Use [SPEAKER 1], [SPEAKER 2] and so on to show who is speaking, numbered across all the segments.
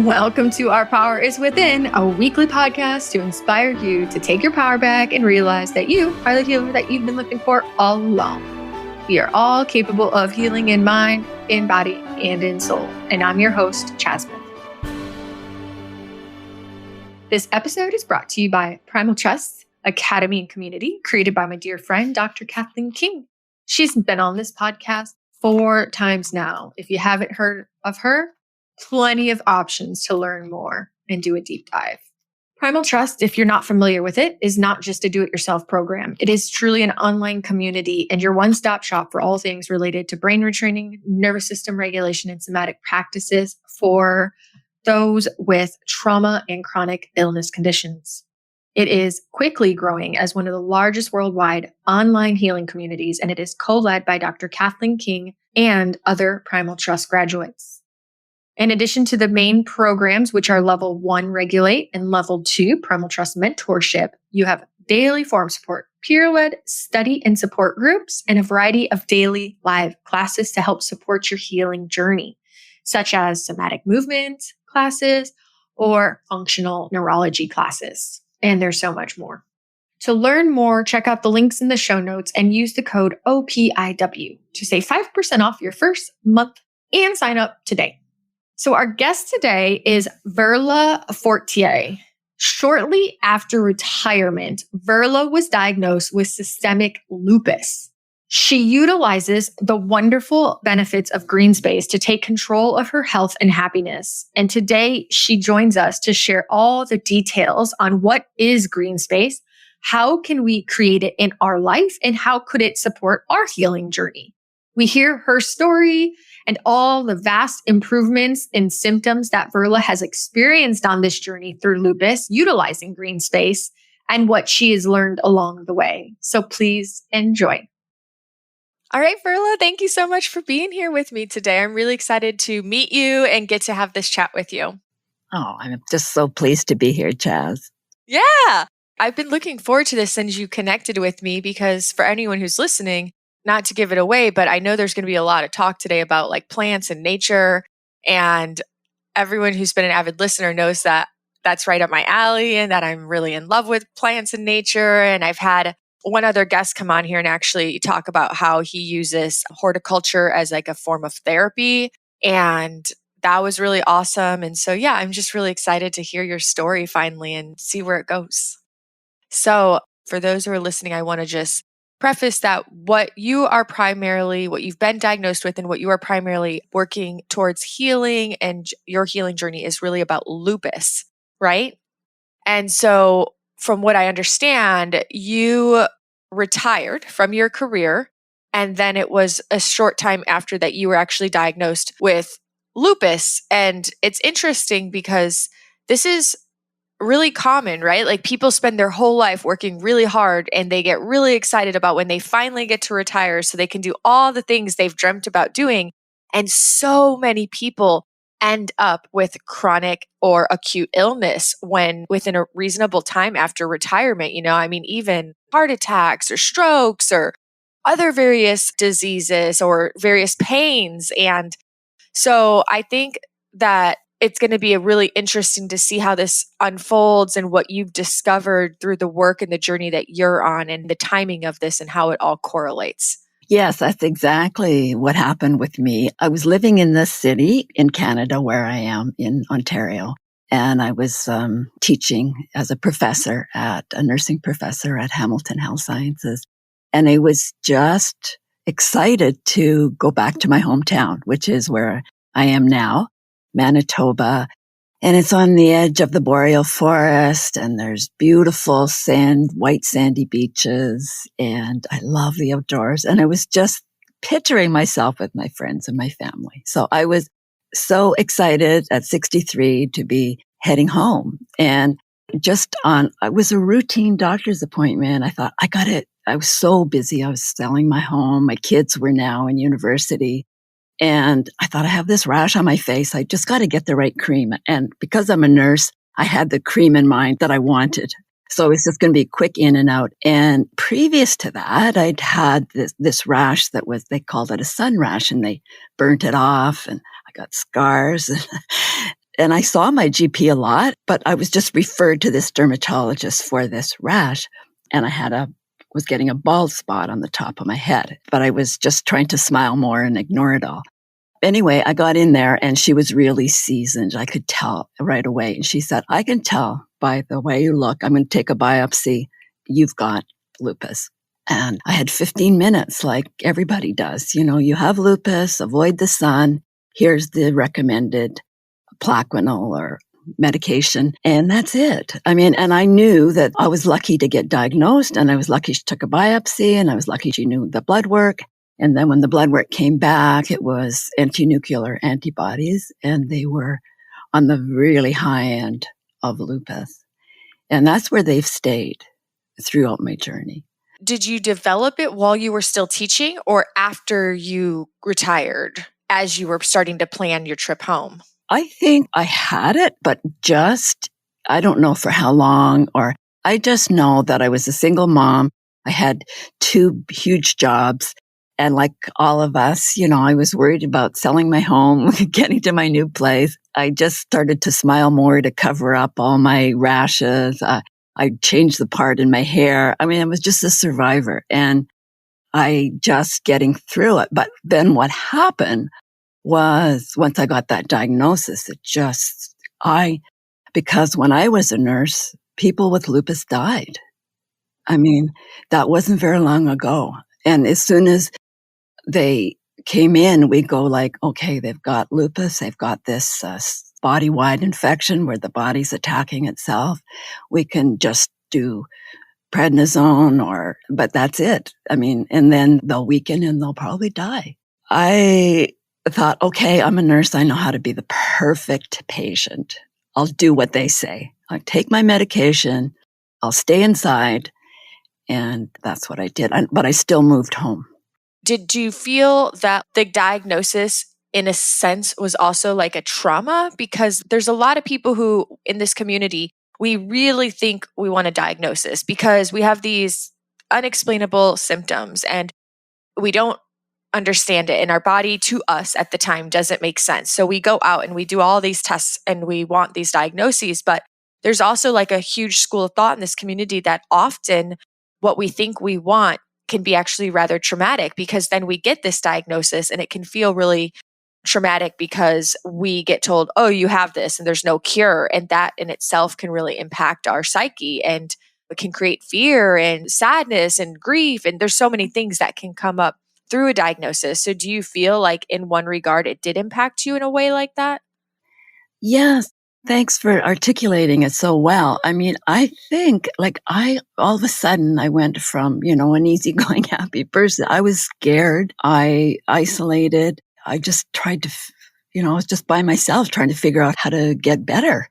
[SPEAKER 1] Welcome to Our Power is Within, a weekly podcast to inspire you to take your power back and realize that you are the healer that you've been looking for all along. We are all capable of healing in mind, in body, and in soul. And I'm your host, Jasmine. This episode is brought to you by Primal Trust Academy and Community, created by my dear friend, Dr. Kathleen King. She's been on this podcast 4 times now. If you haven't heard of her, plenty of options to learn more and do a deep dive. Primal Trust, if you're not familiar with it, is not just a do-it-yourself program. It is truly an online community and your one-stop shop for all things related to brain retraining, nervous system regulation, and somatic practices for those with trauma and chronic illness conditions. It is quickly growing as one of the largest worldwide online healing communities, and it is co-led by Dr. Kathleen King and other Primal Trust graduates. In addition to the main programs, which are level 1 Regulate and level 2 Primal Trust Mentorship, you have daily forum support, peer-led study and support groups, and a variety of daily live classes to help support your healing journey, such as somatic movement classes or functional neurology classes. And there's so much more. To learn more, check out the links in the show notes and use the code OPIW to save 5% off your first month and sign up today. So our guest today is Verla Fortier. Shortly after retirement, Verla was diagnosed with systemic lupus. She utilizes the wonderful benefits of green space to take control of her health and happiness. And today she joins us to share all the details on what is green space, how can we create it in our life, and how could it support our healing journey. We hear her story and all the vast improvements in symptoms that Verla has experienced on this journey through lupus, utilizing green space, and what she has learned along the way. So please enjoy. All right, Verla, thank you so much for being here with me today. I'm really excited to meet you and get to have this chat with you.
[SPEAKER 2] Oh, I'm just so pleased to be here, Chaz.
[SPEAKER 1] Yeah, I've been looking forward to this since you connected with me because for anyone who's listening, not to give it away, but I know there's going to be a lot of talk today about like plants and nature. And everyone who's been an avid listener knows that that's right up my alley and that I'm really in love with plants and nature. And I've had one other guest come on here and actually talk about how he uses horticulture as like a form of therapy. And that was really awesome. And so, yeah, I'm just really excited to hear your story finally and see where it goes. So for those who are listening, I want to just preface that what you've been diagnosed with and what you are primarily working towards healing and your healing journey is really about lupus, right? And so from what I understand, you retired from your career and then it was a short time after that you were actually diagnosed with lupus. And it's interesting because this is really common, right? Like people spend their whole life working really hard and they get really excited about when they finally get to retire so they can do all the things they've dreamt about doing. And so many people end up with chronic or acute illness when within a reasonable time after retirement, even heart attacks or strokes or other various diseases or various pains. And so I think that it's going to be really interesting to see how this unfolds and what you've discovered through the work and the journey that you're on and the timing of this and how it all correlates.
[SPEAKER 2] Yes, that's exactly what happened with me. I was living in this city in Canada where I am in Ontario, and I was teaching as a nursing professor at Hamilton Health Sciences. And I was just excited to go back to my hometown, which is where I am now. Manitoba, and it's on the edge of the boreal forest, and there's beautiful white sandy beaches, and I love the outdoors. And I was just picturing myself with my friends and my family. So I was so excited at 63 to be heading home. And it was a routine doctor's appointment. I thought, I was so busy. I was selling my home. My kids were now in university. And I thought, I have this rash on my face. I just got to get the right cream. And because I'm a nurse, I had the cream in mind that I wanted. So it was just going to be quick in and out. And previous to that, I'd had this rash they called it a sun rash, and they burnt it off, and I got scars. And I saw my GP a lot, but I was just referred to this dermatologist for this rash. And I was getting a bald spot on the top of my head, but I was just trying to smile more and ignore it all. Anyway, I got in there and she was really seasoned. I could tell right away. And she said, I can tell by the way you look. I'm going to take a biopsy. You've got lupus. And I had 15 minutes like everybody does. You have lupus, avoid the sun. Here's the recommended Plaquenil or medication. And that's it. I mean, and I knew that I was lucky to get diagnosed, and I was lucky she took a biopsy, and I was lucky she knew the blood work. And then when the blood work came back, it was antinuclear antibodies, and they were on the really high end of lupus. And that's where they've stayed throughout my journey.
[SPEAKER 1] Did you develop it while you were still teaching or after you retired as you were starting to plan your trip home?
[SPEAKER 2] I think I had it, but I don't know for how long, or I just know that I was a single mom. I had 2 huge jobs. And like all of us, I was worried about selling my home, getting to my new place. I just started to smile more to cover up all my rashes. I changed the part in my hair. I mean, I was just a survivor, and I just getting through it. But then what happened was once I got that diagnosis, because when I was a nurse, people with lupus died. I mean, that wasn't very long ago. And as soon as they came in, we go like, okay, they've got lupus. They've got this body-wide infection where the body's attacking itself. We can just do prednisone but that's it. I mean, and then they'll weaken and they'll probably die. I thought, okay, I'm a nurse. I know how to be the perfect patient. I'll do what they say. I take my medication. I'll stay inside. And that's what I did. But I still moved home.
[SPEAKER 1] Did you feel that the diagnosis, in a sense, was also like a trauma? Because there's a lot of people who in this community, we really think we want a diagnosis because we have these unexplainable symptoms and we don't understand it. And our body to us at the time doesn't make sense. So we go out and we do all these tests and we want these diagnoses. But there's also like a huge school of thought in this community that often what we think we want can be actually rather traumatic because then we get this diagnosis and it can feel really traumatic because we get told, oh, you have this and there's no cure. And that in itself can really impact our psyche and it can create fear and sadness and grief. And there's so many things that can come up through a diagnosis. So do you feel like in one regard it did impact you in a way like that?
[SPEAKER 2] Yes. Thanks for articulating it so well. I mean, I think all of a sudden I went from, an easygoing, happy person. I was scared. I isolated. I just tried to, I was just by myself trying to figure out how to get better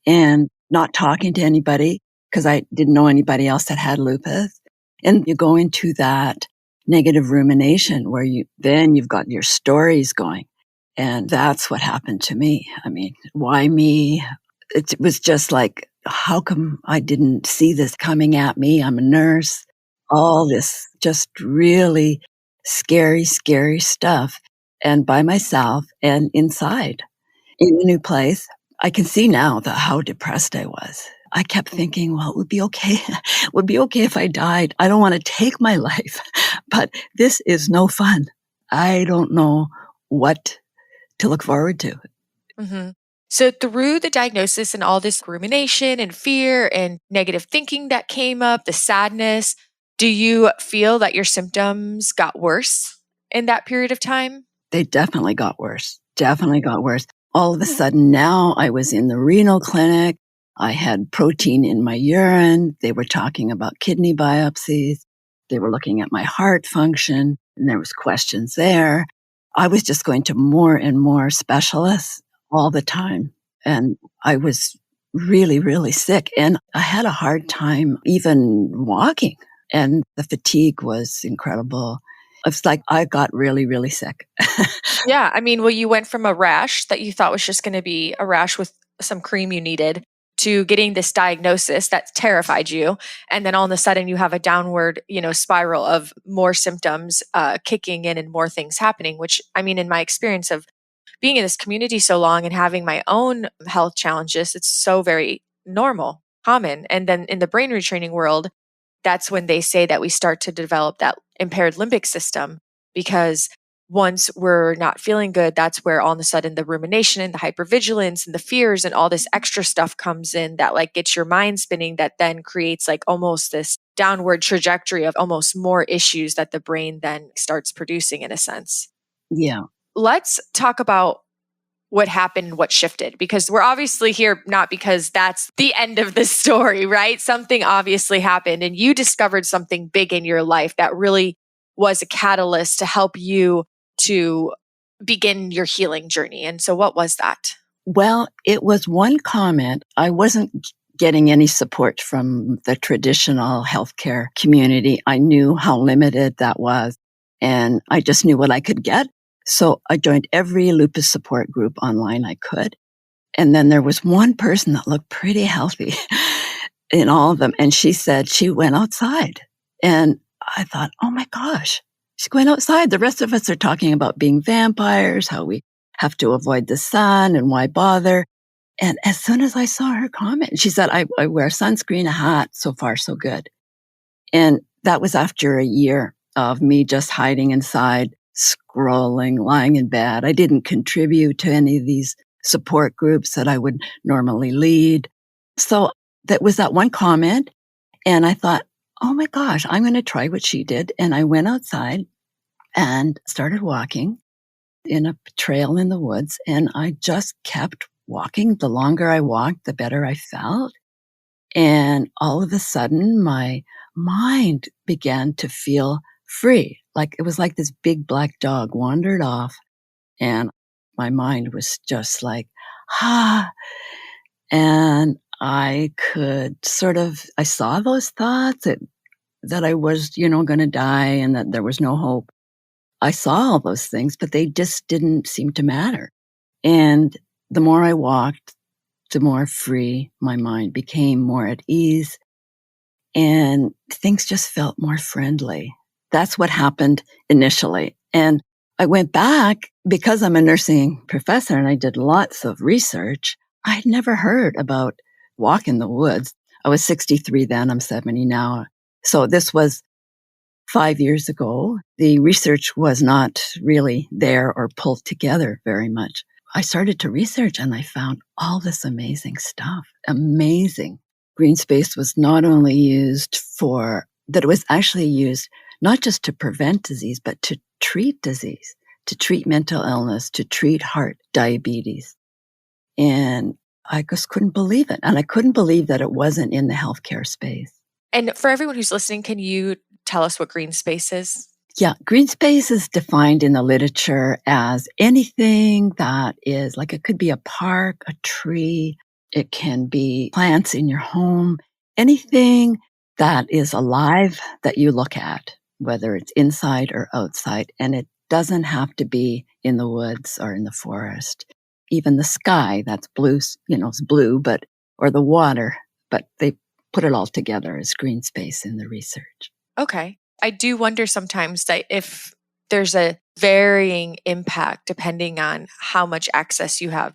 [SPEAKER 2] and not talking to anybody because I didn't know anybody else that had lupus. And you go into that negative rumination where you've got your stories going. And that's what happened to me. I mean, why me? It was just like, how come I didn't see this coming at me? I'm a nurse. All this just really scary, scary stuff. And by myself and inside in a new place, I can see now how depressed I was. I kept thinking, well, it would be okay. It would be okay if I died. I don't want to take my life, but this is no fun. I don't know what to look forward to.
[SPEAKER 1] Mm-hmm. So through the diagnosis and all this rumination and fear and negative thinking that came up, the sadness, do you feel that your symptoms got worse in that period of time?
[SPEAKER 2] They definitely got worse. Definitely got worse. All of a sudden now I was in the renal clinic. I had protein in my urine. They were talking about kidney biopsies. They were looking at my heart function and there was questions there. I was just going to more and more specialists all the time. And I was really, really sick. And I had a hard time even walking. And the fatigue was incredible. It's like I got really, really sick.
[SPEAKER 1] Yeah. I mean, well, you went from a rash that you thought was just going to be a rash with some cream you needed to getting this diagnosis that terrified you. And then all of a sudden you have a downward, spiral of more symptoms kicking in and more things happening, which I mean, in my experience of being in this community so long and having my own health challenges, it's so very normal, common. And then in the brain retraining world, that's when they say that we start to develop that impaired limbic system, because once we're not feeling good, that's where all of a sudden the rumination and the hypervigilance and the fears and all this extra stuff comes in that like gets your mind spinning, that then creates like almost this downward trajectory of almost more issues that the brain then starts producing in a sense.
[SPEAKER 2] Yeah.
[SPEAKER 1] Let's talk about what happened, what shifted, because we're obviously here not because that's the end of the story, right? Something obviously happened and you discovered something big in your life that really was a catalyst to help you to begin your healing journey. And so what was that?
[SPEAKER 2] Well, it was one comment. I wasn't getting any support from the traditional healthcare community. I knew how limited that was, and I just knew what I could get. So I joined every lupus support group online I could. And then there was one person that looked pretty healthy in all of them. And she said she went outside. And I thought, oh my gosh, she's going outside. The rest of us are talking about being vampires, how we have to avoid the sun and why bother. And as soon as I saw her comment, she said, I wear sunscreen, a hat, so far so good. And that was after a year of me just hiding inside, scrolling, lying in bed. I didn't contribute to any of these support groups that I would normally lead. So that was that one comment. And I thought, oh my gosh, I'm going to try what she did. And I went outside and started walking in a trail in the woods. And I just kept walking. The longer I walked, the better I felt. And all of a sudden, my mind began to feel free. Like it was like this big black dog wandered off, and my mind was just like, ah. And I could I saw those thoughts that I was, going to die and that there was no hope. I saw all those things, but they just didn't seem to matter. And the more I walked, the more free my mind became, more at ease, and things just felt more friendly. That's what happened initially. And I went back because I'm a nursing professor and I did lots of research. I had never heard about walk in the woods. I was 63 then, I'm 70 now. So this was 5 years ago. The research was not really there or pulled together very much. I started to research and I found all this amazing stuff. Amazing. Green space was not only it was actually used not just to prevent disease, but to treat disease, to treat mental illness, to treat heart diabetes. And I just couldn't believe it. And I couldn't believe that it wasn't in the healthcare space.
[SPEAKER 1] And for everyone who's listening, can you tell us what green space is?
[SPEAKER 2] Yeah, green space is defined in the literature as anything that is like, it could be a park, a tree, it can be plants in your home, anything that is alive that you look at, whether it's inside or outside. And it doesn't have to be in the woods or in the forest. Even the sky, that's blue, it's blue, or the water, but they put it all together as green space in the research.
[SPEAKER 1] Okay. I do wonder sometimes that if there's a varying impact depending on how much access you have.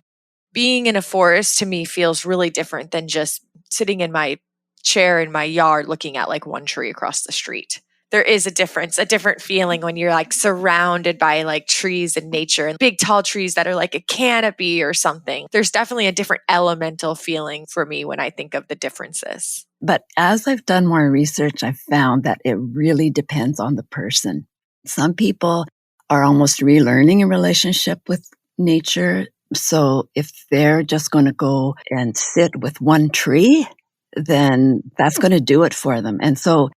[SPEAKER 1] Being in a forest to me feels really different than just sitting in my chair in my yard looking at like one tree across the street. There is a difference, a different feeling when you're like surrounded by like trees and nature and big tall trees that are like a canopy or something. There's definitely a different elemental feeling for me when I think of the differences.
[SPEAKER 2] But as I've done more research, I've found that it really depends on the person. Some people are almost relearning a relationship with nature. So if they're just going to go and sit with one tree, then that's going to do it for them. And so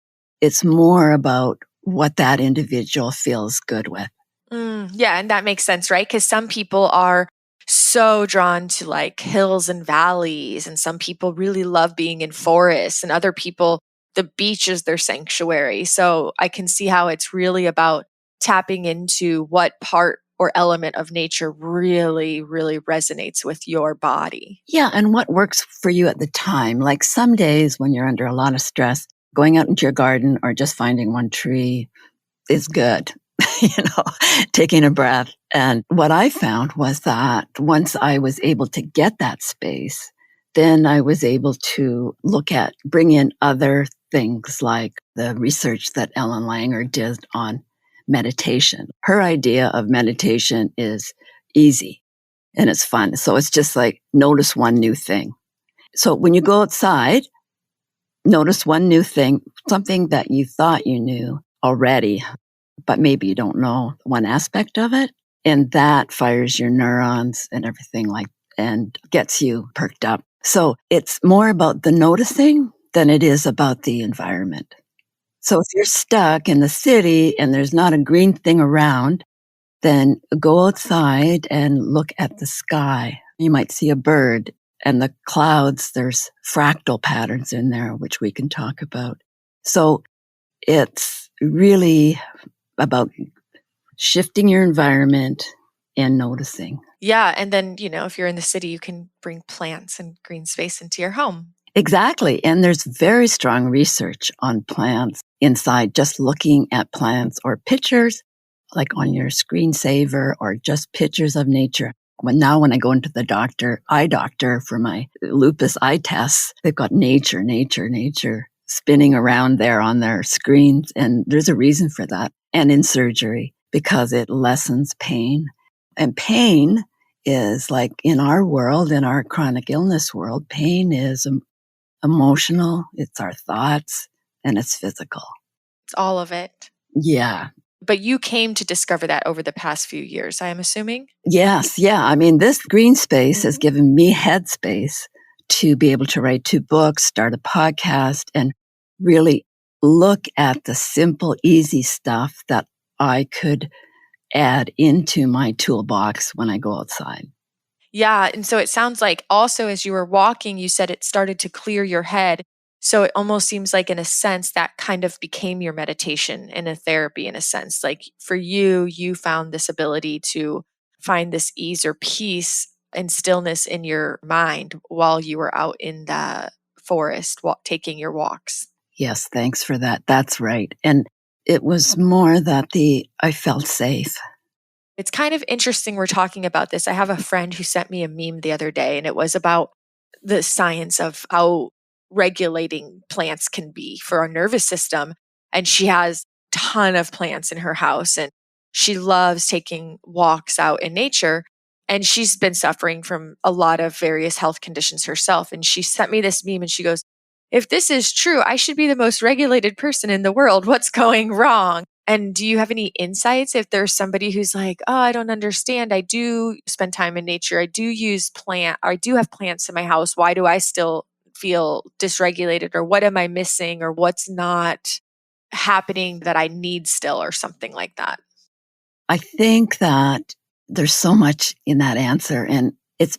[SPEAKER 2] it's more about what that individual feels good with.
[SPEAKER 1] Yeah, and that makes sense, right? Because some people are so drawn to like hills and valleys, and some people really love being in forests, and other people, the beach is their sanctuary. So I can see how it's really about tapping into what part or element of nature really, really resonates with your body.
[SPEAKER 2] Yeah, and what works for you at the time. Like some days when you're under a lot of stress, going out into your garden or just finding one tree is good. taking a breath. And what I found was that once I was able to get that space, then I was able to bring in other things like the research that Ellen Langer did on meditation. Her idea of meditation is easy and it's fun. So it's just like notice one new thing. So when you go outside, notice one new thing, something that you thought you knew already, but maybe you don't know one aspect of it. And that fires your neurons and everything and gets you perked up. So it's more about the noticing than it is about the environment. So if you're stuck in the city and there's not a green thing around, then go outside and look at the sky. You might see a bird, and the clouds, there's fractal patterns in there, which we can talk about. So it's really about shifting your environment and noticing.
[SPEAKER 1] Yeah. And then, if you're in the city, you can bring plants and green space into your home.
[SPEAKER 2] Exactly. And there's very strong research on plants inside, just looking at plants or pictures like on your screensaver or just pictures of nature. When I go into the eye doctor for my lupus eye tests, they've got nature spinning around there on their screens. And there's a reason for that. And in surgery, because it lessens pain. And pain is like in our world, in our chronic illness world, pain is emotional, it's our thoughts, and it's physical.
[SPEAKER 1] It's all of it.
[SPEAKER 2] Yeah.
[SPEAKER 1] But you came to discover that over the past few years, I am assuming?
[SPEAKER 2] Yes. Yeah. I mean, this green space has given me headspace to be able to write 2 books, start a podcast, and really look at the simple, easy stuff that I could add into my toolbox when I go outside.
[SPEAKER 1] Yeah. And so it sounds like also as you were walking, you said it started to clear your head. So it almost seems like, in a sense, that kind of became your meditation and a therapy in a sense. Like for you, you found this ability to find this ease or peace and stillness in your mind while you were out in the forest taking your walks.
[SPEAKER 2] Yes, thanks for that. That's right. And it was more that I felt safe.
[SPEAKER 1] It's kind of interesting we're talking about this. I have a friend who sent me a meme the other day, and it was about the science of how regulating plants can be for our nervous system. And she has a ton of plants in her house, and she loves taking walks out in nature. And she's been suffering from a lot of various health conditions herself. And she sent me this meme and she goes, if this is true, I should be the most regulated person in the world. What's going wrong? And do you have any insights if there's somebody who's like, oh, I don't understand. I do spend time in nature. I do I do have plants in my house. Why do I still feel dysregulated? Or what am I missing? Or what's not happening that I need still, or something like that?
[SPEAKER 2] I think that there's so much in that answer. And it's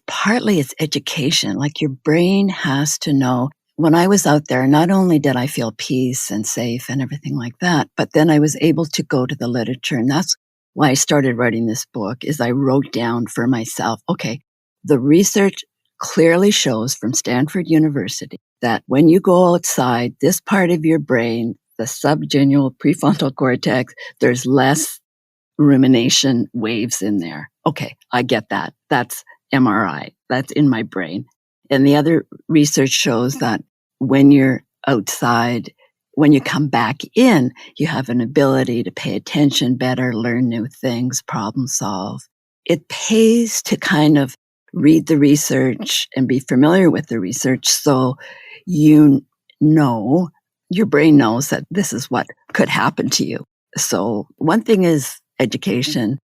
[SPEAKER 2] education. Like your brain has to know. When I was out there, not only did I feel peace and safe and everything like that, but then I was able to go to the literature. And that's why I started writing this book, is I wrote down for myself, okay, the research clearly shows from Stanford University that when you go outside, this part of your brain, the subgenual prefrontal cortex, there's less rumination waves in there. Okay, I get that. That's MRI. That's in my brain. And the other research shows that when you're outside, when you come back in, you have an ability to pay attention better, learn new things, problem solve. It pays to kind of read the research and be familiar with the research so your brain knows that this is what could happen to you. So one thing is education.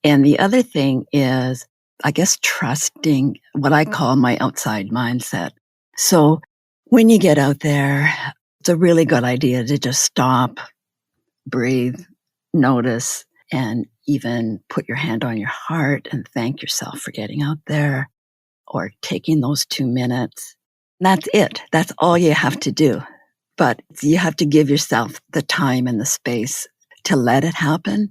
[SPEAKER 2] And the other thing is, I guess, trusting what I call my outside mindset. So when you get out there, it's a really good idea to just stop, breathe, notice, and even put your hand on your heart and thank yourself for getting out there or taking those 2 minutes. That's it. That's all you have to do. But you have to give yourself the time and the space to let it happen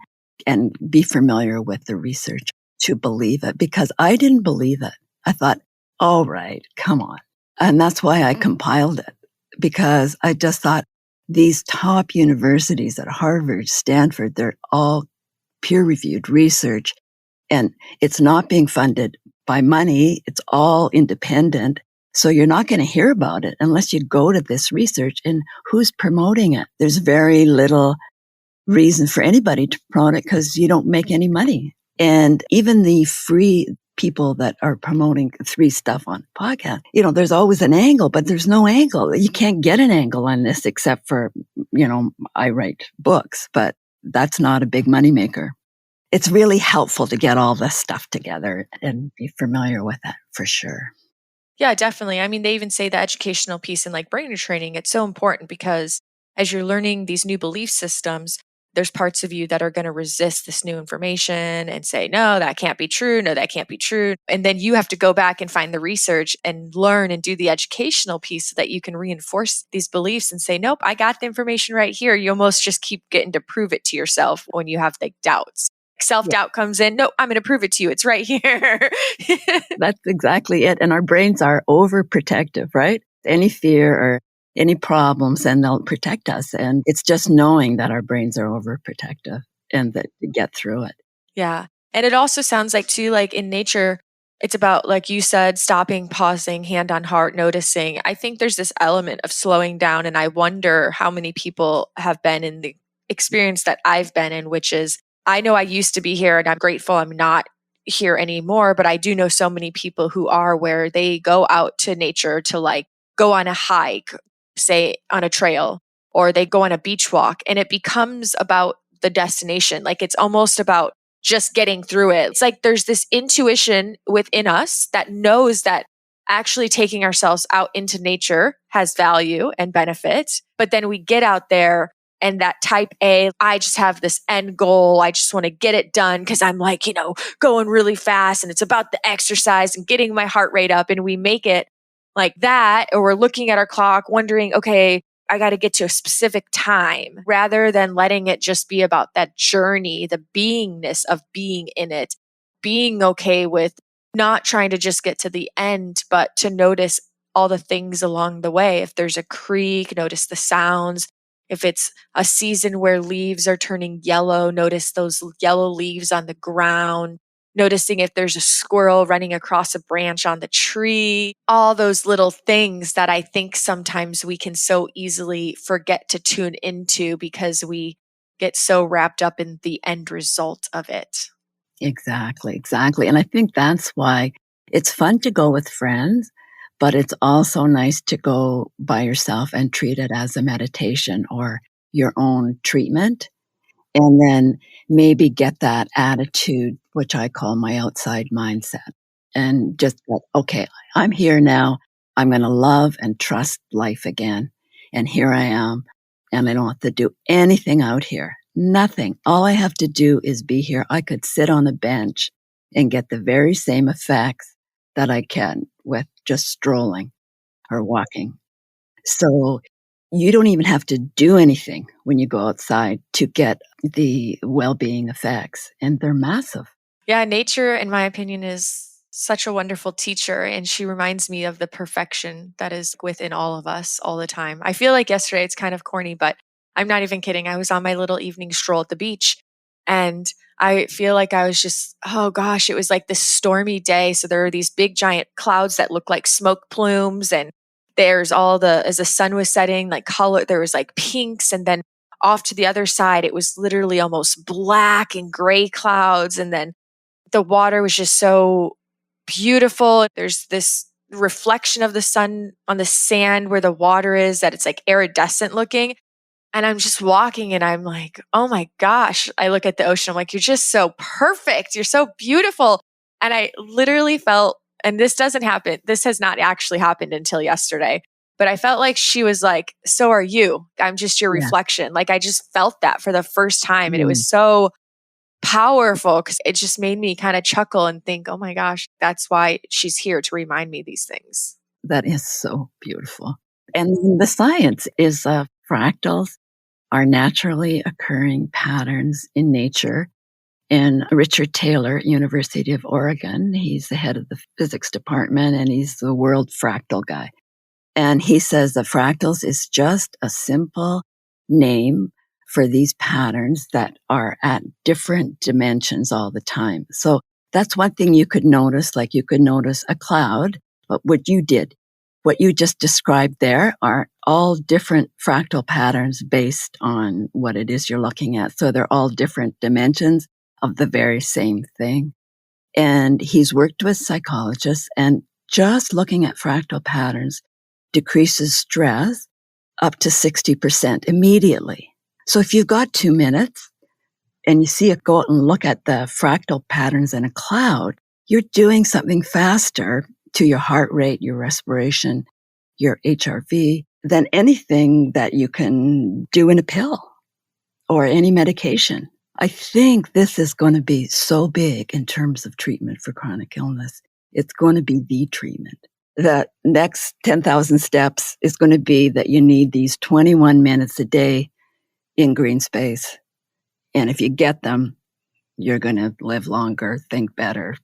[SPEAKER 2] and be familiar with the research to believe it, because I didn't believe it. I thought, all right, come on. And that's why I compiled it, because I just thought these top universities at Harvard, Stanford, they're all peer-reviewed research, and it's not being funded by money. It's all independent. So you're not going to hear about it unless you go to this research. And who's promoting it? There's very little reason for anybody to promote it because you don't make any money. And even the free people that are promoting free stuff on podcast, there's always an angle, but there's no angle. You can't get an angle on this except for, I write books, but that's not a big moneymaker. It's really helpful to get all this stuff together and be familiar with it for sure.
[SPEAKER 1] Yeah, definitely. I mean, they even say the educational piece in like brain training, it's so important because as you're learning these new belief systems, there's parts of you that are going to resist this new information and say, no, that can't be true. No, that can't be true. And then you have to go back and find the research and learn and do the educational piece so that you can reinforce these beliefs and say, nope, I got the information right here. You almost just keep getting to prove it to yourself when you have like doubts. Self-doubt comes in. No, I'm going to prove it to you. It's right here.
[SPEAKER 2] That's exactly it. And our brains are overprotective, right? Any fear or any problems, and they'll protect us. And it's just knowing that our brains are overprotective and that to get through it.
[SPEAKER 1] Yeah. And it also sounds like too, like in nature, it's about, like you said, stopping, pausing, hand on heart, noticing. I think there's this element of slowing down. And I wonder how many people have been in the experience that I've been in, which is, I know I used to be here and I'm grateful I'm not here anymore, but I do know so many people who are, where they go out to nature to like go on a hike, say on a trail, or they go on a beach walk, and it becomes about the destination. Like it's almost about just getting through it. It's like there's this intuition within us that knows that actually taking ourselves out into nature has value and benefit. But then we get out there and that type A, I just have this end goal. I just want to get it done because I'm like, going really fast and it's about the exercise and getting my heart rate up. And we make it like that, or we're looking at our clock wondering, okay, I got to get to a specific time, rather than letting it just be about that journey, the beingness of being in it, being okay with not trying to just get to the end, but to notice all the things along the way. If there's a creek, notice the sounds. If it's a season where leaves are turning yellow, notice those yellow leaves on the ground. Noticing if there's a squirrel running across a branch on the tree, all those little things that I think sometimes we can so easily forget to tune into because we get so wrapped up in the end result of it.
[SPEAKER 2] Exactly. And I think that's why it's fun to go with friends, but it's also nice to go by yourself and treat it as a meditation or your own treatment. And then maybe get that attitude, which I call my outside mindset, and just go, okay, I'm here now. I'm going to love and trust life again. And here I am. And I don't have to do anything out here. Nothing. All I have to do is be here. I could sit on a bench and get the very same effects that I can with just strolling or walking. So you don't even have to do anything when you go outside to get the well-being effects, and they're massive.
[SPEAKER 1] Yeah, nature, in my opinion, is such a wonderful teacher, and she reminds me of the perfection that is within all of us all the time. I feel like yesterday, it's kind of corny, but I'm not even kidding. I was on my little evening stroll at the beach, and I feel like I was just, oh gosh, it was like this stormy day. So there are these big giant clouds that look like smoke plumes, and there's as the sun was setting, like color, there was like pinks, and then off to the other side, it was literally almost black and gray clouds. And then the water was just so beautiful. There's this reflection of the sun on the sand where the water is, that it's like iridescent looking. And I'm just walking and I'm like, oh my gosh. I look at the ocean. I'm like, you're just so perfect. You're so beautiful. And I literally felt, and this doesn't happen. This has not actually happened until yesterday. But I felt like she was like, so are you. I'm just your
[SPEAKER 2] Yeah.
[SPEAKER 1] reflection. Like I just felt that for the first time. And it
[SPEAKER 2] Mm.
[SPEAKER 1] was so powerful because it just made me kind of chuckle and think, oh my gosh, that's why she's here to remind me these things.
[SPEAKER 2] That is so beautiful. And the science is fractals are naturally occurring patterns in nature. And Richard Taylor, University of Oregon, he's the head of the physics department and he's the world fractal guy. And he says that fractals is just a simple name for these patterns that are at different dimensions all the time. So that's one thing you could notice, like you could notice a cloud, but what you did, what you just described there are all different fractal patterns based on what it is you're looking at. So they're all different dimensions of the very same thing. And he's worked with psychologists, and just looking at fractal patterns decreases stress up to 60% immediately. So if you've got 2 minutes and you see it, go out and look at the fractal patterns in a cloud, you're doing something faster to your heart rate, your respiration, your HRV than anything that you can do in a pill or any medication. I think this is going to be so big in terms of treatment for chronic illness. It's going to be the treatment. The next 10,000 steps is going to be that you need these 21 minutes a day in green space. And if you get them, you're going to live longer, think better,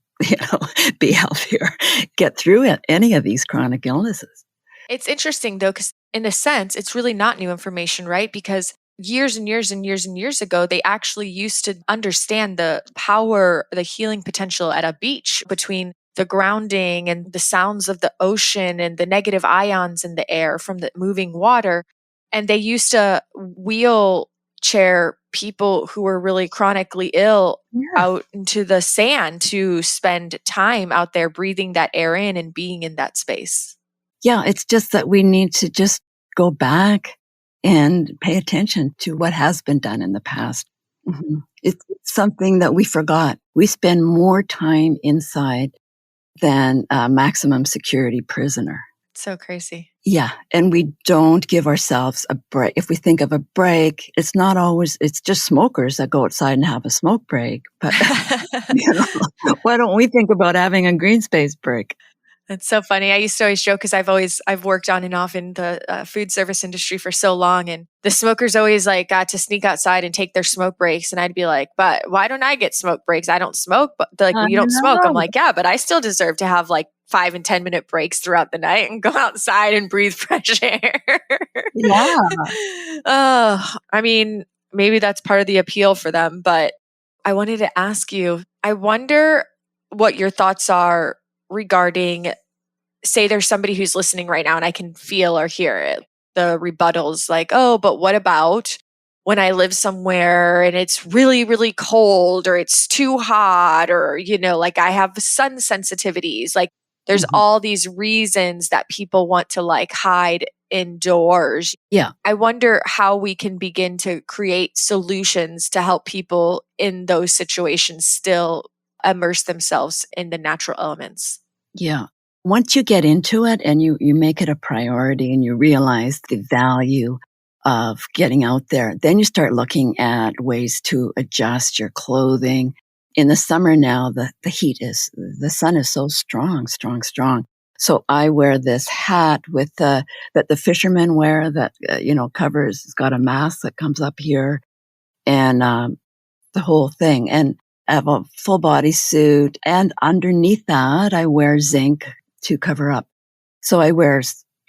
[SPEAKER 2] be healthier, get through it, any of these chronic illnesses.
[SPEAKER 1] It's interesting though, because in a sense, it's really not new information, right? Because years and years and years and years ago, they actually used to understand the power, the healing potential at a beach between the grounding and the sounds of the ocean and the negative ions in the air from the moving water. And they used to wheelchair people who were really chronically ill out into the sand to spend time out there breathing that air in and being in that space.
[SPEAKER 2] Yeah, it's just that we need to just go back and pay attention to what has been done in the past. Mm-hmm. It's something that we forgot. We spend more time inside than a maximum security prisoner.
[SPEAKER 1] So crazy.
[SPEAKER 2] Yeah. And we don't give ourselves a break. If we think of a break, it's not always, it's just smokers that go outside and have a smoke break. But why don't we think about having a green space break?
[SPEAKER 1] That's so funny. I used to always joke because I've worked on and off in the food service industry for so long, and the smokers always got to sneak outside and take their smoke breaks, and I'd be like, "But why don't I get smoke breaks? I don't smoke." But they're like, "Well, you don't smoke." I'm like, "Yeah, but I still deserve to have 5 and 10 minute breaks throughout the night and go outside and breathe fresh air."
[SPEAKER 2] Yeah.
[SPEAKER 1] I mean, maybe that's part of the appeal for them. But I wanted to ask you, I wonder what your thoughts are regarding, say there's somebody who's listening right now and I can feel or hear it, the rebuttals oh, but what about when I live somewhere and it's really, really cold or it's too hot or, I have sun sensitivities. There's all these reasons that people want to hide indoors.
[SPEAKER 2] Yeah.
[SPEAKER 1] I wonder how we can begin to create solutions to help people in those situations still immerse themselves in the natural elements.
[SPEAKER 2] Yeah. Once you get into it and you make it a priority and you realize the value of getting out there, then you start looking at ways to adjust your clothing. In the summer now, the the sun is so strong. So I wear this hat with that the fishermen wear that, covers, it's got a mask that comes up here and the whole thing. And I have a full body suit, and underneath that, I wear zinc to cover up. So I wear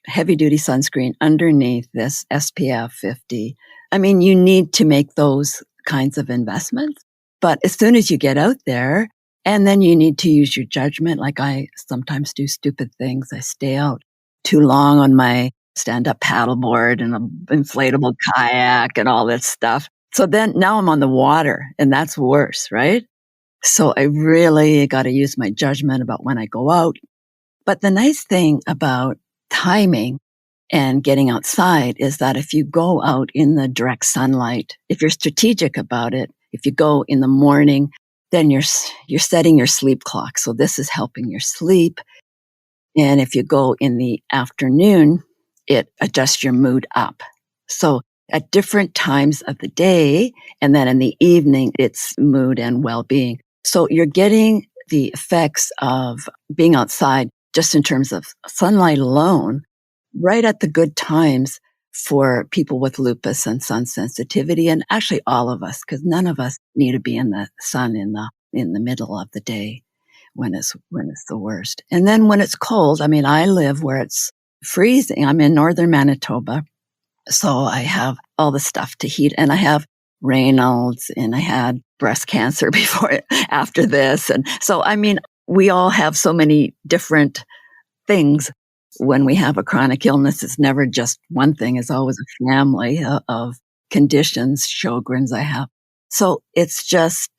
[SPEAKER 2] heavy duty sunscreen underneath this SPF 50. I mean, you need to make those kinds of investments. But as soon as you get out there, and then you need to use your judgment, like I sometimes do stupid things. I stay out too long on my stand-up paddleboard and an inflatable kayak and all this stuff. So then now I'm on the water, and that's worse, right? So I really got to use my judgment about when I go out. But the nice thing about timing and getting outside is that if you go out in the direct sunlight, if you're strategic about it, if you go in the morning, then you're setting your sleep clock. So this is helping your sleep. And if you go in the afternoon, it adjusts your mood up. So at different times of the day, and then in the evening, it's mood and well-being. So you're getting the effects of being outside just in terms of sunlight alone, right at the good times for people with lupus and sun sensitivity, and actually all of us, because none of us need to be in the sun in the middle of the day when it's the worst. And then when it's cold, I mean, I live where it's freezing. I'm in northern Manitoba, so I have all the stuff to heat, and I have Raynaud's, and I had breast cancer after this. And so, I mean, we all have so many different things. When we have a chronic illness, it's never just one thing. It's always a family of conditions, Sjogren's I have. So it's just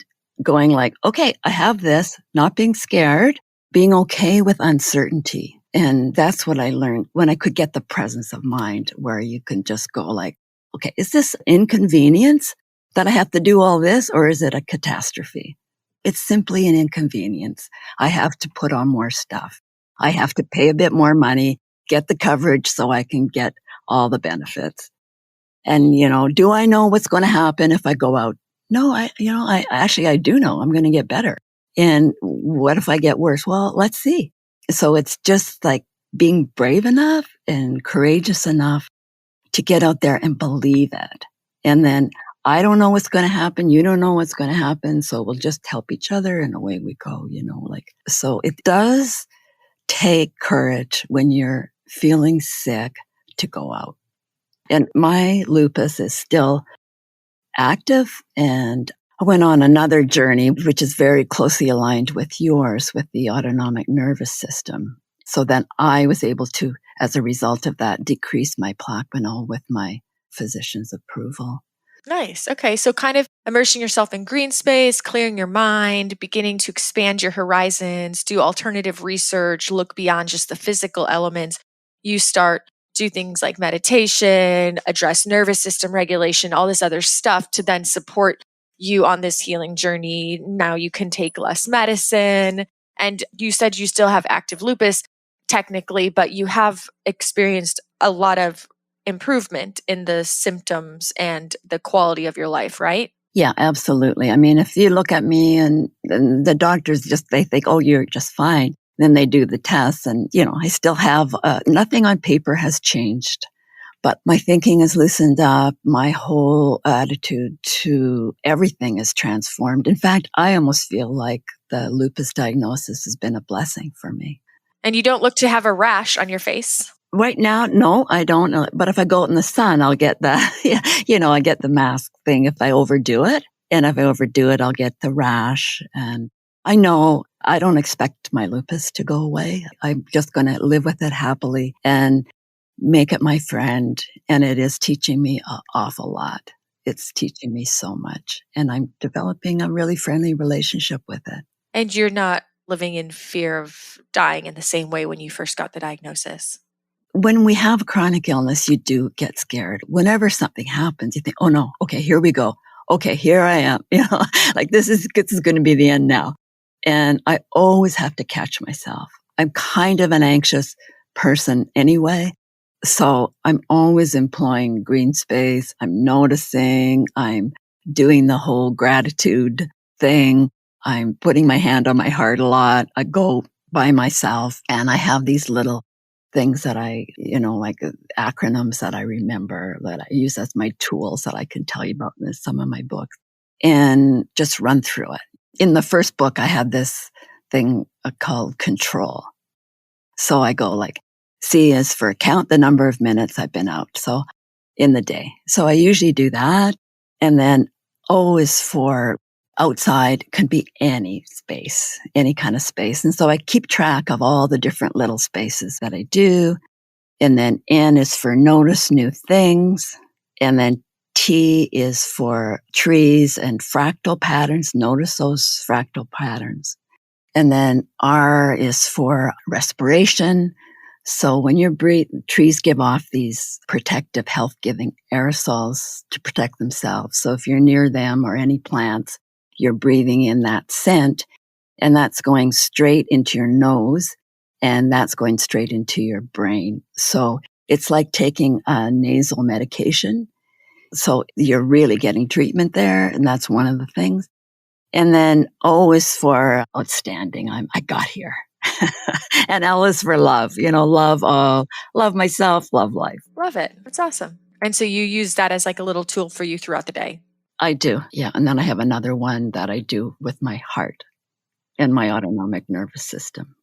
[SPEAKER 2] going like, okay, I have this, not being scared, being okay with uncertainty. And that's what I learned when I could get the presence of mind where you can just go like, okay, is this inconvenience that I have to do all this, or is it a catastrophe? It's simply an inconvenience. I have to put on more stuff. I have to pay a bit more money, get the coverage so I can get all the benefits. And, do I know what's going to happen if I go out? No, I do know I'm going to get better. And what if I get worse? Well, let's see. So it's just like being brave enough and courageous enough to get out there and believe it. And then I don't know what's going to happen. You don't know what's going to happen. So we'll just help each other and away we go, so it does take courage when you're feeling sick to go out. And my lupus is still active, and I went on another journey, which is very closely aligned with yours, with the autonomic nervous system. So then I was able to, as a result of that, decrease my plaquenil with my physician's approval.
[SPEAKER 1] Nice. Okay. So kind of immersing yourself in green space, clearing your mind, beginning to expand your horizons, do alternative research, look beyond just the physical elements. You start do things like meditation, address nervous system regulation, all this other stuff to then support you on this healing journey. Now you can take less medicine. And you said you still have active lupus technically, but you have experienced a lot of improvement in the symptoms and the quality of your life, right?
[SPEAKER 2] Yeah, absolutely. I mean, if you look at me and the doctors they think, oh, you're just fine. Then they do the tests and, I still have, nothing on paper has changed, but my thinking has loosened up. My whole attitude to everything is transformed. In fact, I almost feel like the lupus diagnosis has been a blessing for me.
[SPEAKER 1] And you don't look to have a rash on your face?
[SPEAKER 2] Right now, no, I don't. But if I go out in the sun, I'll get I get the mask thing if I overdo it. And if I overdo it, I'll get the rash. And I know I don't expect my lupus to go away. I'm just going to live with it happily and make it my friend. And it is teaching me an awful lot. It's teaching me so much. And I'm developing a really friendly relationship with it.
[SPEAKER 1] And you're not living in fear of dying in the same way when you first got the diagnosis?
[SPEAKER 2] When we have a chronic illness, you do get scared. Whenever something happens, you think, oh no, okay, here we go. Okay, here I am. Like this is going to be the end now. And I always have to catch myself. I'm kind of an anxious person anyway. So I'm always employing green space. I'm noticing, I'm doing the whole gratitude thing. I'm putting my hand on my heart a lot. I go by myself and I have these little things that I, like acronyms that I remember that I use as my tools that I can tell you about in some of my books and just run through it. In the first book, I had this thing called control. So I go like, C is for count the number of minutes I've been out. So in the day. So I usually do that. And then O is for outside, can be any space, any kind of space. And so I keep track of all the different little spaces that I do. And then N is for notice new things. And then T is for trees and fractal patterns. Notice those fractal patterns. And then R is for respiration. So when you breathe, trees give off these protective, health-giving aerosols to protect themselves. So if you're near them or any plants, you're breathing in that scent, and that's going straight into your nose, and that's going straight into your brain. So it's like taking a nasal medication. So you're really getting treatment there, and that's one of the things. And then O is for outstanding. I got here. And L is for love, love myself, love life.
[SPEAKER 1] Love it. That's awesome. And so you use that as like a little tool for you throughout the day?
[SPEAKER 2] I do. Yeah. And then I have another one that I do with my heart and my autonomic nervous system.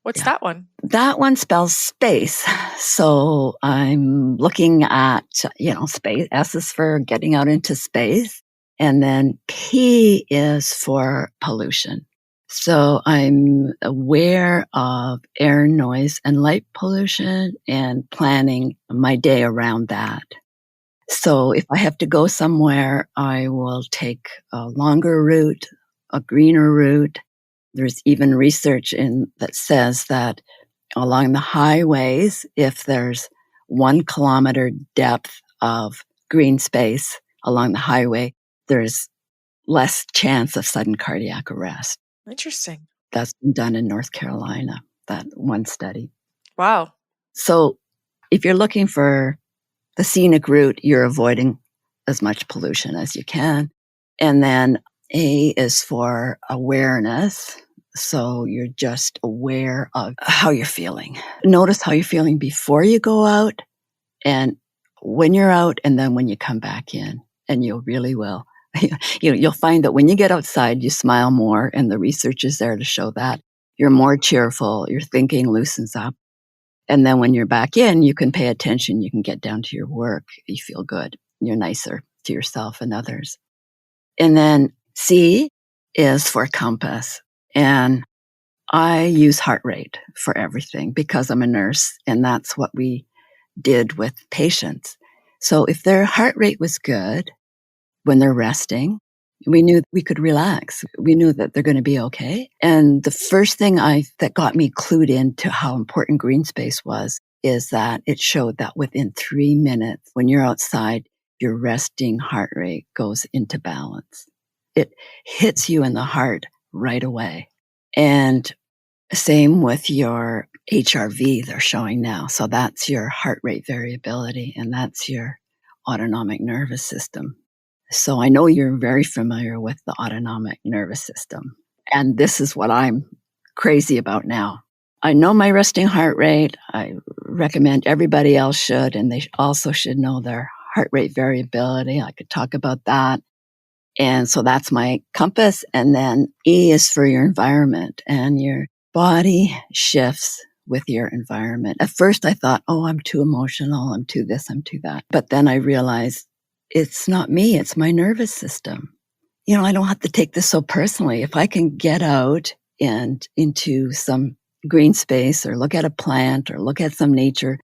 [SPEAKER 1] What's that one?
[SPEAKER 2] That one spells space. So I'm looking at, space. S is for getting out into space. And then P is for pollution. So I'm aware of air, noise, and light pollution and planning my day around that. So if I have to go somewhere, I will take a longer route, a greener route. There's even research that says that along the highways, if there's 1 kilometer depth of green space along the highway, there's less chance of sudden cardiac arrest.
[SPEAKER 1] Interesting.
[SPEAKER 2] That's been done in North Carolina, that one study.
[SPEAKER 1] Wow.
[SPEAKER 2] So if you're looking for the scenic route, you're avoiding as much pollution as you can. And then A is for awareness. So you're just aware of how you're feeling. Notice how you're feeling before you go out and when you're out, and then when you come back in, and you really will. You'll find that when you get outside, you smile more, and the research is there to show that. You're more cheerful, your thinking loosens up. And then when you're back in, you can pay attention, you can get down to your work, you feel good, you're nicer to yourself and others. And then C is for compass. And I use heart rate for everything because I'm a nurse, and that's what we did with patients. So if their heart rate was good when they're resting, we knew we could relax. We knew that they're going to be okay. And the first thing that got me clued into how important green space was is that it showed that within 3 minutes, when you're outside, your resting heart rate goes into balance. It hits you in the heart right away. And same with your HRV, they're showing now. So that's your heart rate variability, and that's your autonomic nervous system. So I know you're very familiar with the autonomic nervous system. And this is what I'm crazy about now. I know my resting heart rate. I recommend everybody else should, and they also should know their heart rate variability. I could talk about that. And so that's my compass. And then E is for your environment, and your body shifts with your environment. At first I thought, oh, I'm too emotional. I'm too this, I'm too that. But then I realized it's not me. It's my nervous system. I don't have to take this so personally. If I can get out and into some green space or look at a plant or look at some nature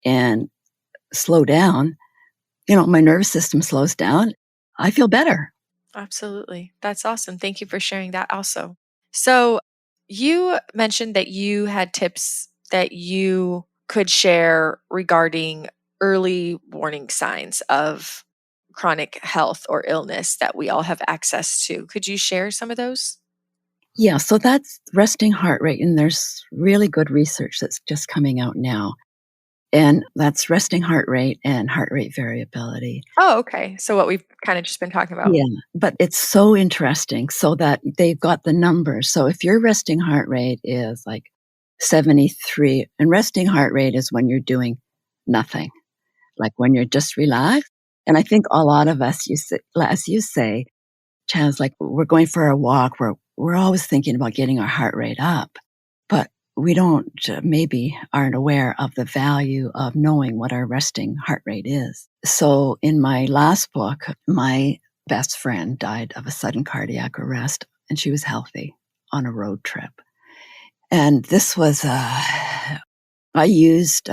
[SPEAKER 2] and slow down, my nervous system slows down. I feel better.
[SPEAKER 1] Absolutely. That's awesome. Thank you for sharing that also. So, you mentioned that you had tips that you could share regarding early warning signs of chronic health or illness that we all have access to. Could you share some of those?
[SPEAKER 2] Yeah, so that's resting heart rate, and there's really good research that's just coming out now. And that's resting heart rate and heart rate variability.
[SPEAKER 1] Oh, okay. So, what we've kind of just been talking about.
[SPEAKER 2] Yeah, but it's so interesting so that they've got the numbers. So if your resting heart rate is like 73, and resting heart rate is when you're doing nothing, like when you're just relaxed. And I think a lot of us, as you say, Chaz, like we're going for a walk, we're always thinking about getting our heart rate up, but we don't maybe aren't aware of the value of knowing what our resting heart rate is. So in my last book, my best friend died of a sudden cardiac arrest, and she was healthy on a road trip. And this was, I used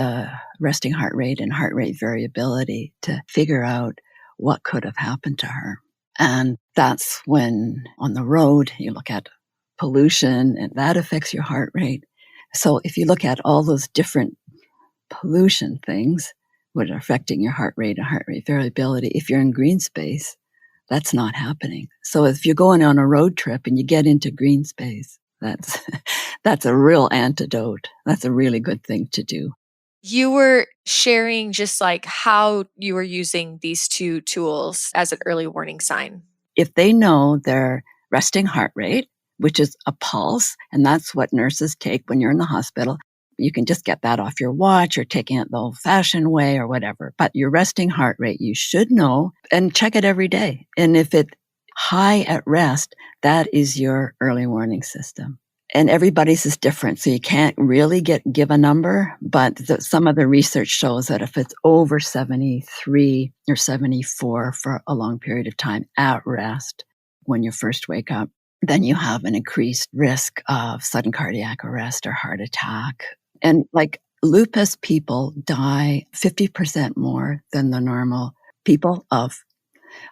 [SPEAKER 2] resting heart rate and heart rate variability to figure out what could have happened to her. And that's when on the road, you look at pollution, and that affects your heart rate. So if you look at all those different pollution things, which are affecting your heart rate and heart rate variability, if you're in green space, that's not happening. So if you're going on a road trip and you get into green space, that's that's a real antidote. That's a really good thing to do.
[SPEAKER 1] You were sharing just like how you were using these two tools as an early warning sign.
[SPEAKER 2] If they know their resting heart rate, which is a pulse, and that's what nurses take when you're in the hospital, you can just get that off your watch or taking it the old fashioned way or whatever. But your resting heart rate, you should know and check it every day. And if it's high at rest, that is your early warning system. And everybody's is different. So you can't really give a number, but some of the research shows that if it's over 73 or 74 for a long period of time at rest, when you first wake up, then you have an increased risk of sudden cardiac arrest or heart attack. And like lupus people die 50% more than the normal people of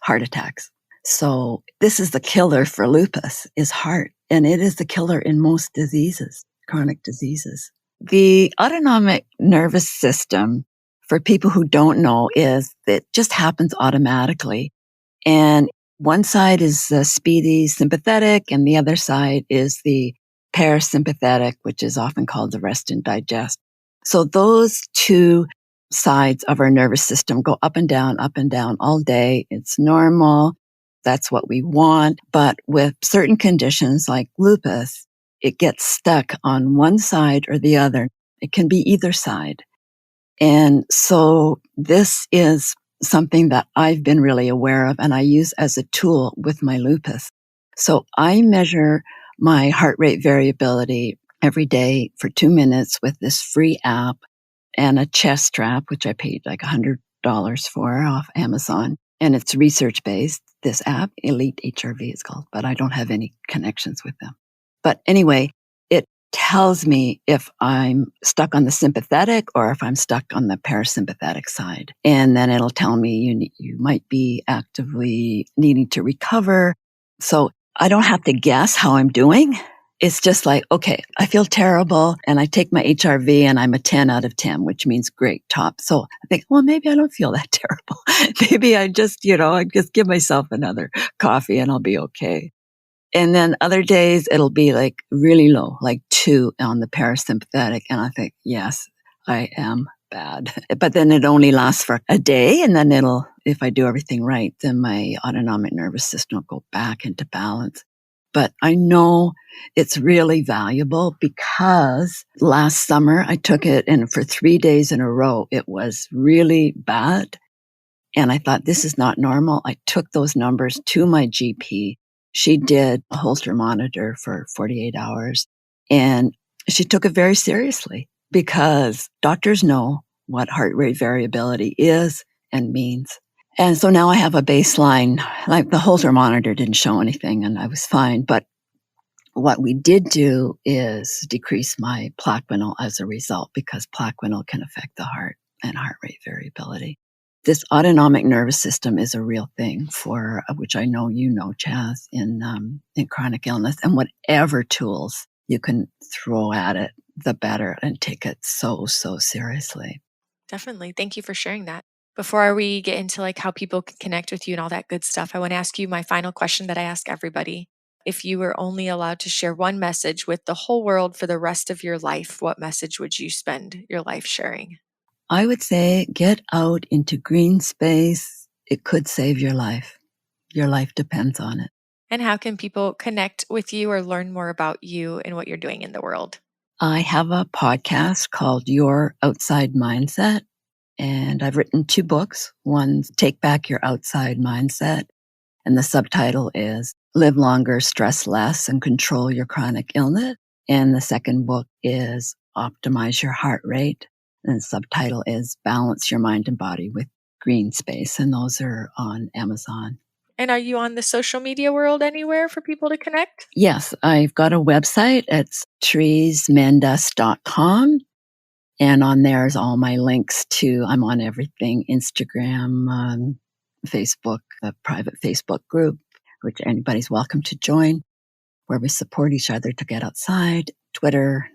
[SPEAKER 2] heart attacks. So this is the killer for lupus, is heart. And it is the killer in most diseases, chronic diseases. The autonomic nervous system, for people who don't know, is it just happens automatically. And one side is the speedy sympathetic, and the other side is the parasympathetic, which is often called the rest and digest. So those two sides of our nervous system go up and down all day. It's normal. That's what we want. But with certain conditions like lupus, it gets stuck on one side or the other. It can be either side. And so this is something that I've been really aware of and I use as a tool with my lupus. So I measure my heart rate variability every day for 2 minutes with this free app and a chest strap, which I paid like $100 for off Amazon. And it's research-based, this app, Elite HRV is called, but I don't have any connections with them. But anyway, it tells me if I'm stuck on the sympathetic or if I'm stuck on the parasympathetic side. And then it'll tell me you might be actively needing to recover. So I don't have to guess how I'm doing. It's just like, okay, I feel terrible and I take my HRV and I'm a 10 out of 10, which means great, top. So I think, well, maybe I don't feel that terrible. Maybe I just, I just give myself another coffee and I'll be okay. And then other days it'll be like really low, like 2 on the parasympathetic. And I think, yes, I am bad. But then it only lasts for a day. And then if I do everything right, then my autonomic nervous system will go back into balance. But I know it's really valuable because last summer I took it and for 3 days in a row, it was really bad. And I thought, this is not normal. I took those numbers to my GP. She did a Holter monitor for 48 hours and she took it very seriously because doctors know what heart rate variability is and means. And so now I have a baseline, like the Holter monitor didn't show anything and I was fine. But what we did do is decrease my Plaquenil as a result because Plaquenil can affect the heart and heart rate variability. This autonomic nervous system is a real thing for, which I know you know, Chaz, in chronic illness, and whatever tools you can throw at it, the better, and take it so seriously.
[SPEAKER 1] Definitely. Thank you for sharing that. Before we get into like how people can connect with you and all that good stuff, I want to ask you my final question that I ask everybody. If you were only allowed to share one message with the whole world for the rest of your life, what message would you spend your life sharing?
[SPEAKER 2] I would say get out into green space. It could save your life. Your life depends on it.
[SPEAKER 1] And how can people connect with you or learn more about you and what you're doing in the world?
[SPEAKER 2] I have a podcast called Your Outside Mindset, and I've written 2 books. One's Take Back Your Outside Mindset, and the subtitle is Live Longer, Stress Less, and Control Your Chronic Illness. And the second book is Optimize Your Heart Rate, and the subtitle is Balance Your Mind and Body with Green Space, and those are on Amazon.
[SPEAKER 1] And are you on the social media world anywhere for people to connect?
[SPEAKER 2] Yes, I've got a website. It's treesmendus.com. And on there's all my links to, I'm on everything, Instagram, Facebook, a private Facebook group, which anybody's welcome to join, where we support each other to get outside, Twitter,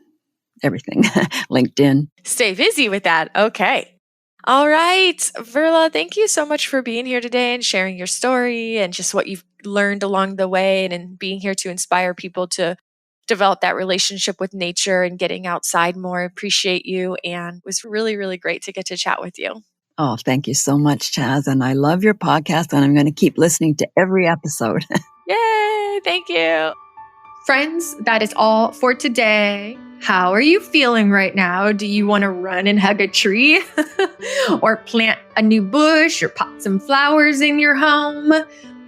[SPEAKER 2] everything, LinkedIn.
[SPEAKER 1] Stay busy with that. Okay. All right, Verla, thank you so much for being here today and sharing your story and just what you've learned along the way and being here to inspire people to develop that relationship with nature and getting outside more. Appreciate you. And it was really, really great to get to chat with you.
[SPEAKER 2] Oh, thank you so much, Chaz. And I love your podcast and I'm going to keep listening to every episode.
[SPEAKER 1] Yay. Thank you. Friends, that is all for today. How are you feeling right now? Do you want to run and hug a tree or plant a new bush or pot some flowers in your home?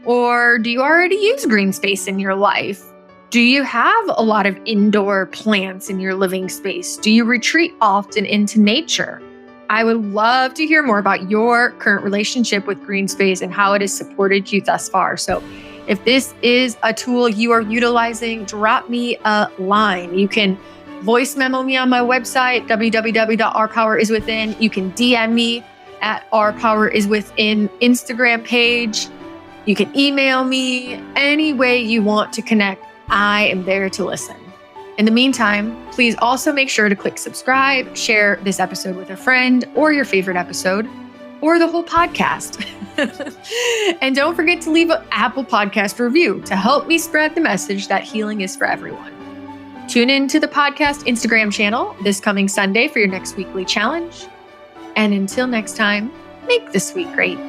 [SPEAKER 1] Or do you already use green space in your life? Do you have a lot of indoor plants in your living space? Do you retreat often into nature? I would love to hear more about your current relationship with green space and how it has supported you thus far. So if this is a tool you are utilizing, drop me a line. You can voice memo me on my website, www.ourpoweriswithin. You can DM me at ourpoweriswithin Instagram page. You can email me any way you want to connect. I am there to listen. In the meantime, please also make sure to click subscribe, share this episode with a friend or your favorite episode or the whole podcast. And don't forget to leave an Apple Podcast review to help me spread the message that healing is for everyone. Tune in to the podcast Instagram channel this coming Sunday for your next weekly challenge. And until next time, make this week great.